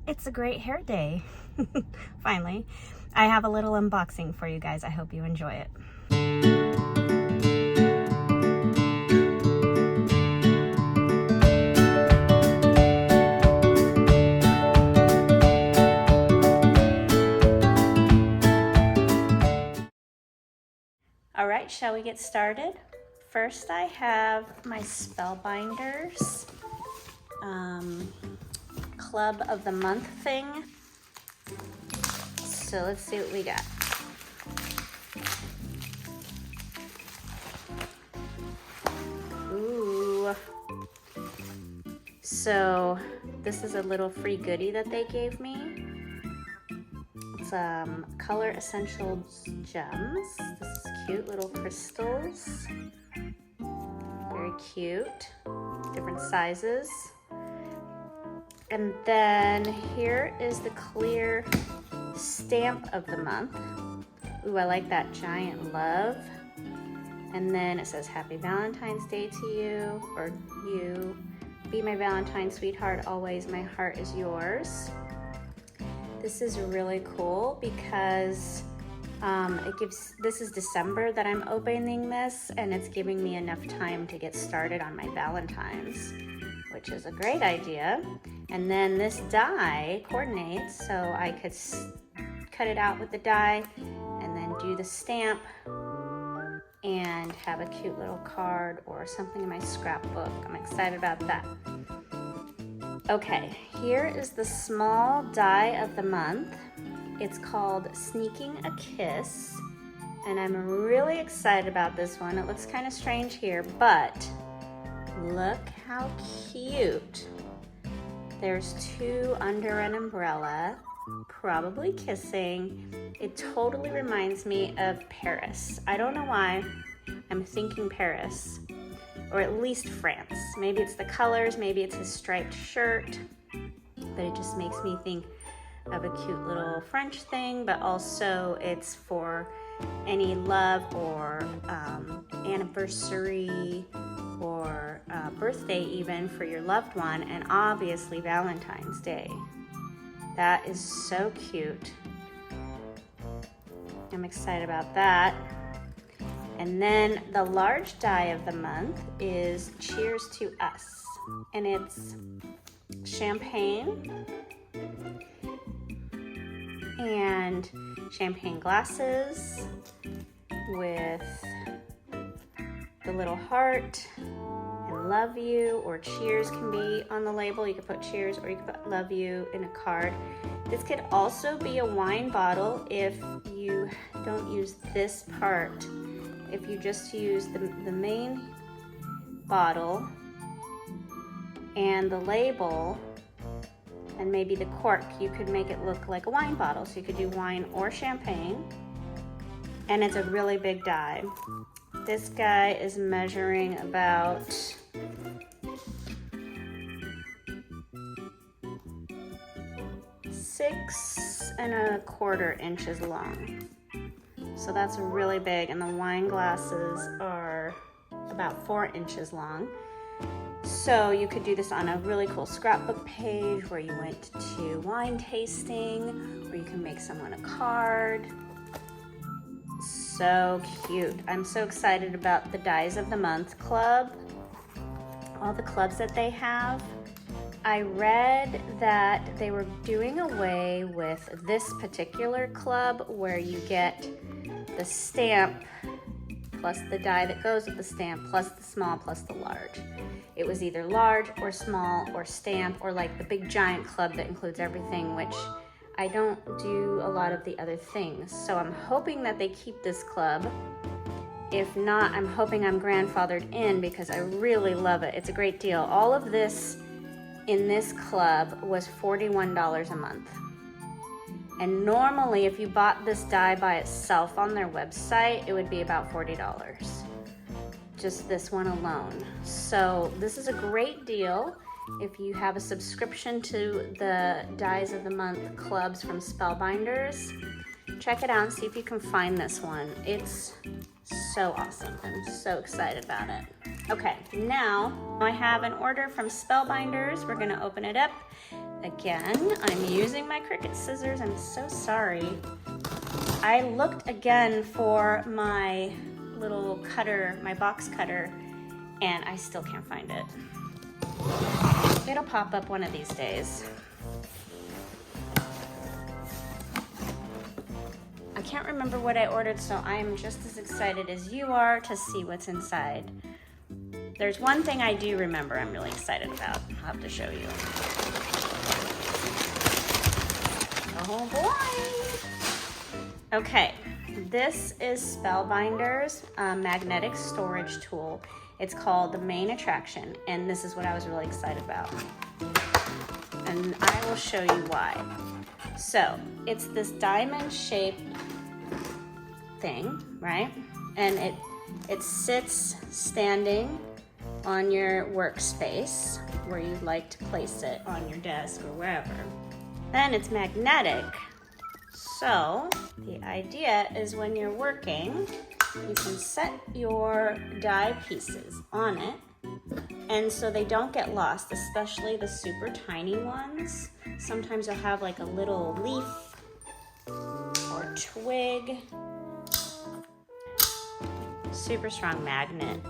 It's a great hair day. Finally, I have a little unboxing for you guys. I hope you enjoy it. All right, shall we get started? First, I have my Spellbinders Club of the Month thing. So let's see what we got. Ooh. So this is a little free goodie that they gave me. It's Color Essential Gems. This is cute little crystals. Very cute. Different sizes. And then here is the clear stamp of the month. Ooh, I like that giant love. And then it says Happy Valentine's Day to you, or you. Be my Valentine sweetheart, always my heart is yours. This is really cool because this is December that I'm opening this, and it's giving me enough time to get started on my Valentine's, which is a great idea. And then this die coordinates, so I could cut it out with the die and then do the stamp and have a cute little card or something in my scrapbook. I'm excited about that. Okay, here is the small die of the month. It's called Sneaking a Kiss, and I'm really excited about this one. It looks kind of strange here, but look how cute. There's two under an umbrella, probably kissing. It totally reminds me of Paris. I don't know why I'm thinking Paris, or at least France. Maybe it's the colors, maybe it's his striped shirt, but it just makes me think of a cute little French thing, but also it's for any love or anniversary or birthday even for your loved one, and obviously Valentine's Day. That is so cute. I'm excited about that. And then the large die of the month is Cheers to Us, and it's champagne and champagne glasses with the little heart and love you, or cheers can be on the label. You could put cheers or you could put love you in a card. This could also be a wine bottle if you don't use this part. If you just use the main bottle and the label and maybe the cork, you could make it look like a wine bottle. So you could do wine or champagne. And it's a really big die. This guy is measuring about 6¼ inches long. So that's really big, and the wine glasses are about 4 inches long. So you could do this on a really cool scrapbook page where you went to wine tasting, or you can make someone a card. So cute. I'm so excited about the Dies of the Month Club, all the clubs that they have. I read that they were doing away with this particular club where you get the stamp plus the die that goes with the stamp plus the small plus the large. It was either large or small or stamp, or like the big giant club that includes everything, which I don't do a lot of the other things. So I'm hoping that they keep this club. If not, I'm hoping I'm grandfathered in because I really love it. It's a great deal. All of this in this club was $41 a month. And normally if you bought this die by itself on their website, it would be about $40. Just this one alone. So this is a great deal. If you have a subscription to the Dies of the Month clubs from Spellbinders, check it out and see if you can find this one. It's so awesome. I'm so excited about it. Okay, now I have an order from Spellbinders. We're gonna open it up. Again, I'm using my Cricut scissors. I'm so sorry. I looked again for my little cutter, my box cutter, and I still can't find it. It'll pop up one of these days. I can't remember what I ordered, so I am just as excited as you are to see what's inside. There's one thing I do remember I'm really excited about. I'll have to show you. Oh boy! Okay, this is Spellbinders magnetic storage tool. It's called the Main Attraction, and this is what I was really excited about. And I will show you why. So, it's this diamond-shaped thing, right? And it sits standing on your workspace where you'd like to place it on your desk or wherever. Then it's magnetic. So the idea is when you're working, you can set your die pieces on it, and so they don't get lost, especially the super tiny ones. Sometimes you'll have like a little leaf or twig. Super strong magnet.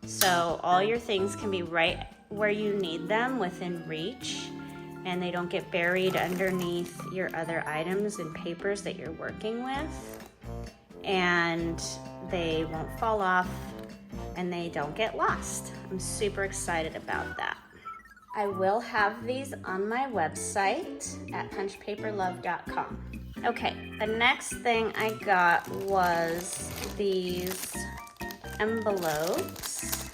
So all your things can be right where you need them, within reach, and they don't get buried underneath your other items and papers that you're working with, and they won't fall off, and they don't get lost. I'm super excited about that. I will have these on my website at punchpaperlove.com. Okay, the next thing I got was these envelopes.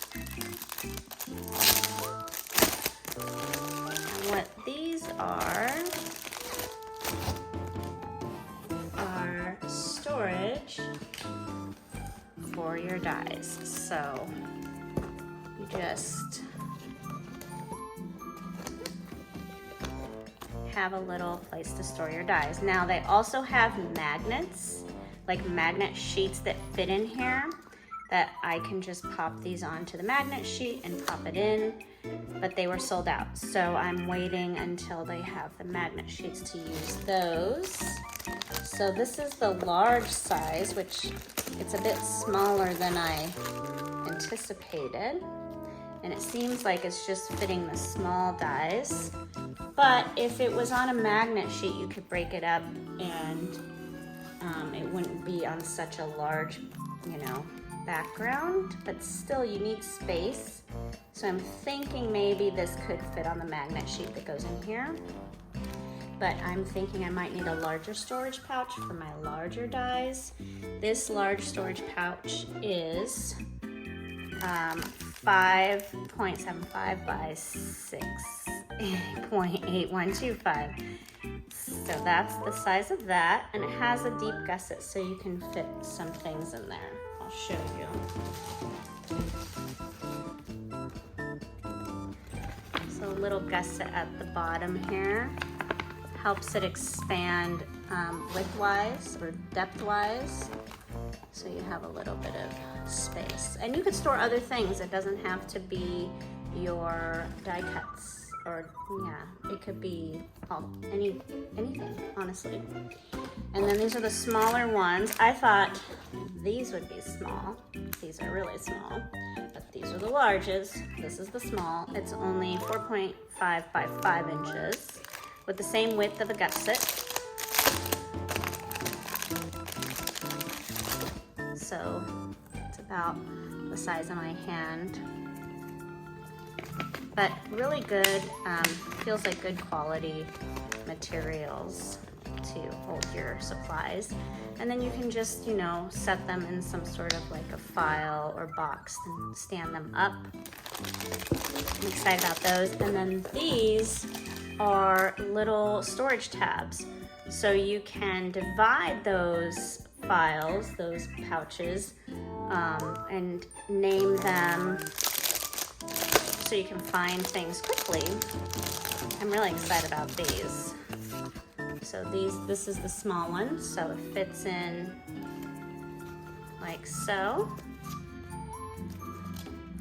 And what these are storage for your dies. So you just have a little place to store your dies. Now they also have magnets, like magnet sheets that fit in here, that I can just pop these onto the magnet sheet and pop it in, but they were sold out. So I'm waiting until they have the magnet sheets to use those. So this is the large size, which it's a bit smaller than I anticipated. And it seems like it's just fitting the small dies. But if it was on a magnet sheet, you could break it up and it wouldn't be on such a large, background. But still, you need space. So I'm thinking maybe this could fit on the magnet sheet that goes in here. But I'm thinking I might need a larger storage pouch for my larger dies. This large storage pouch is 5.75 by 6.8125. So that's the size of that, and it has a deep gusset so you can fit some things in there. I'll show you. So a little gusset at the bottom here helps it expand width-wise or depth-wise. So you have a little bit of space. And you could store other things. It doesn't have to be your die cuts, or it could be anything, honestly. And then these are the smaller ones. I thought these would be small. These are really small, but these are the largest. This is the small. It's only 4.5 by 5 inches with the same width of a gusset. So it's about the size of my hand, but really good, feels like good quality materials to hold your supplies. And then you can just, set them in some sort of like a file or box and stand them up. I'm excited about those. And then these are little storage tabs. So you can divide those files, those pouches, and name them so you can find things quickly. I'm really excited about these. So this is the small one, so it fits in like so.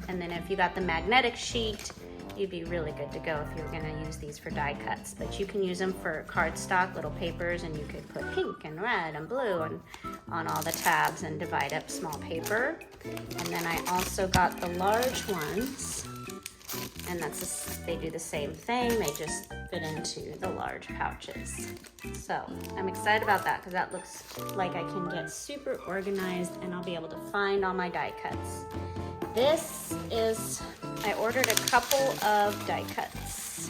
And then if you got the magnetic sheet, you'd be really good to go if you were gonna use these for die cuts. But you can use them for cardstock, little papers, and you could put pink and red and blue and on all the tabs and divide up small paper. And then I also got the large ones, and they do the same thing. They just fit into the large pouches. So I'm excited about that because that looks like I can get super organized and I'll be able to find all my die cuts. I ordered a couple of die cuts.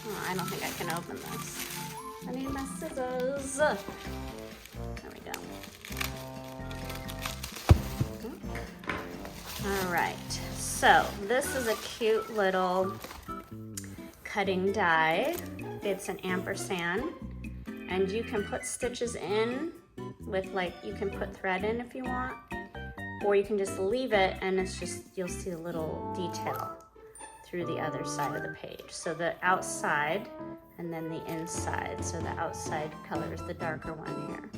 Oh, I don't think I can open this. I need my scissors. There we go. All right, so this is a cute little cutting die. It's an ampersand, and you can put stitches in with, like, you can put thread in if you want, or you can just leave it and it's just, you'll see a little detail through the other side of the page. So the outside and then the inside. So the outside color is the darker one here.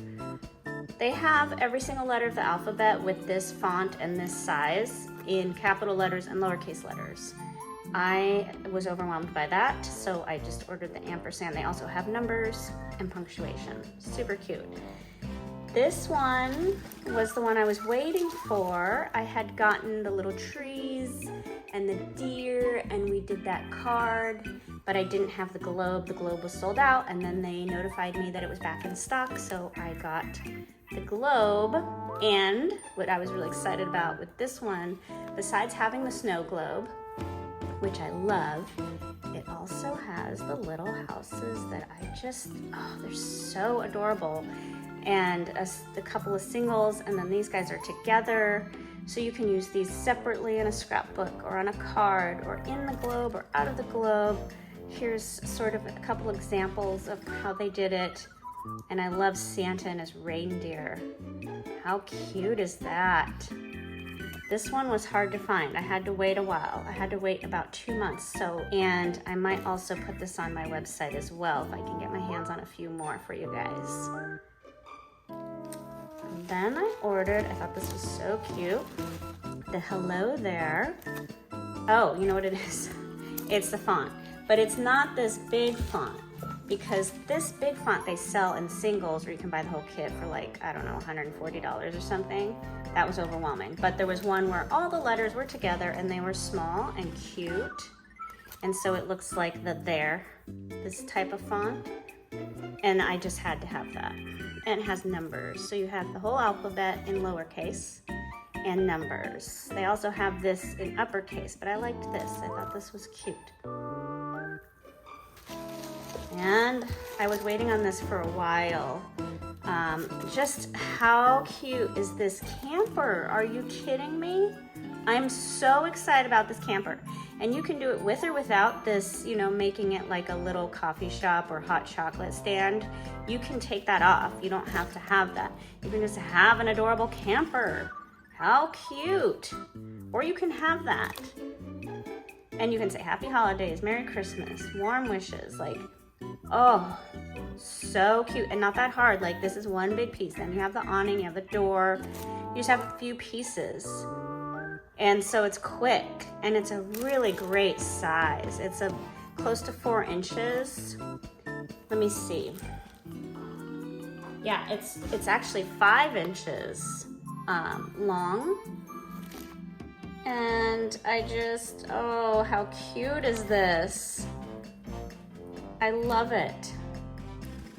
They have every single letter of the alphabet with this font and this size in capital letters and lowercase letters. I was overwhelmed by that, so I just ordered the ampersand. They also have numbers and punctuation. Super cute. This one was the one I was waiting for. I had gotten the little trees and the deer, and we did that card, but I didn't have the globe. The globe was sold out, and then they notified me that it was back in stock, so I got the globe. And what I was really excited about with this one, besides having the snow globe, which I love, it also has the little houses that I just, oh, they're so adorable. And a couple of singles, and then these guys are together. So you can use these separately in a scrapbook or on a card or in the globe or out of the globe. Here's sort of a couple examples of how they did it. And I love Santa and his reindeer. How cute is that? This one was hard to find. I had to wait a while. I had to wait about 2 months. And I might also put this on my website as well if I can get my hands on a few more for you guys. And then I thought this was so cute, the hello there. Oh, you know what it is? It's the font, but it's not this big font, because this big font they sell in singles, or you can buy the whole kit for like, I don't know, $140 or something. That was overwhelming. But there was one where all the letters were together and they were small and cute. And so it looks like this type of font. And I just had to have that. And it has numbers. So you have the whole alphabet in lowercase and numbers. They also have this in uppercase, but I liked this. I thought this was cute. And I was waiting on this for a while. Just how cute is this camper? Are you kidding me? I'm so excited about this camper. And you can do it with or without this, making it like a little coffee shop or hot chocolate stand. You can take that off. You don't have to have that. You can just have an adorable camper. How cute. Or you can have that. And you can say Happy Holidays, Merry Christmas, warm wishes, like, oh, so cute. And not that hard. Like, this is one big piece. Then you have the awning, you have the door. You just have a few pieces. And so it's quick, and it's a really great size. It's close to 4 inches. Let me see. Yeah, it's actually 5 inches long. And oh, how cute is this? I love it.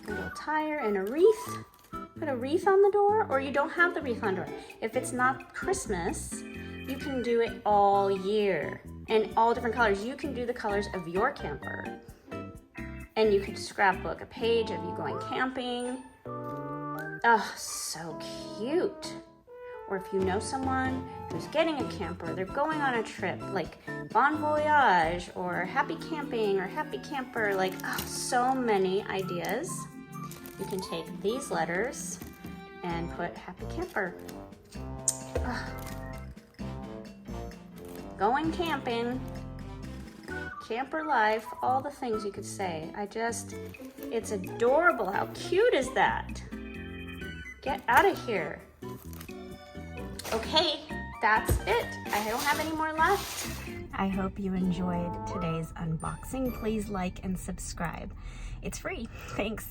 A little tire and a wreath. Put a wreath on the door, or you don't have the wreath on the door. If it's not Christmas, you can do it all year and all different colors. You can do the colors of your camper, and you can scrapbook a page of you going camping. Oh, so cute. Or if you know someone who's getting a camper, they're going on a trip, like Bon Voyage or Happy Camping or Happy Camper, like, oh, so many ideas. You can take these letters and put Happy Camper. Oh. Going camping, camper life, all the things you could say. It's adorable. How cute is that? Get out of here. Okay, that's it. I don't have any more left. I hope you enjoyed today's unboxing. Please like and subscribe. It's free. Thanks.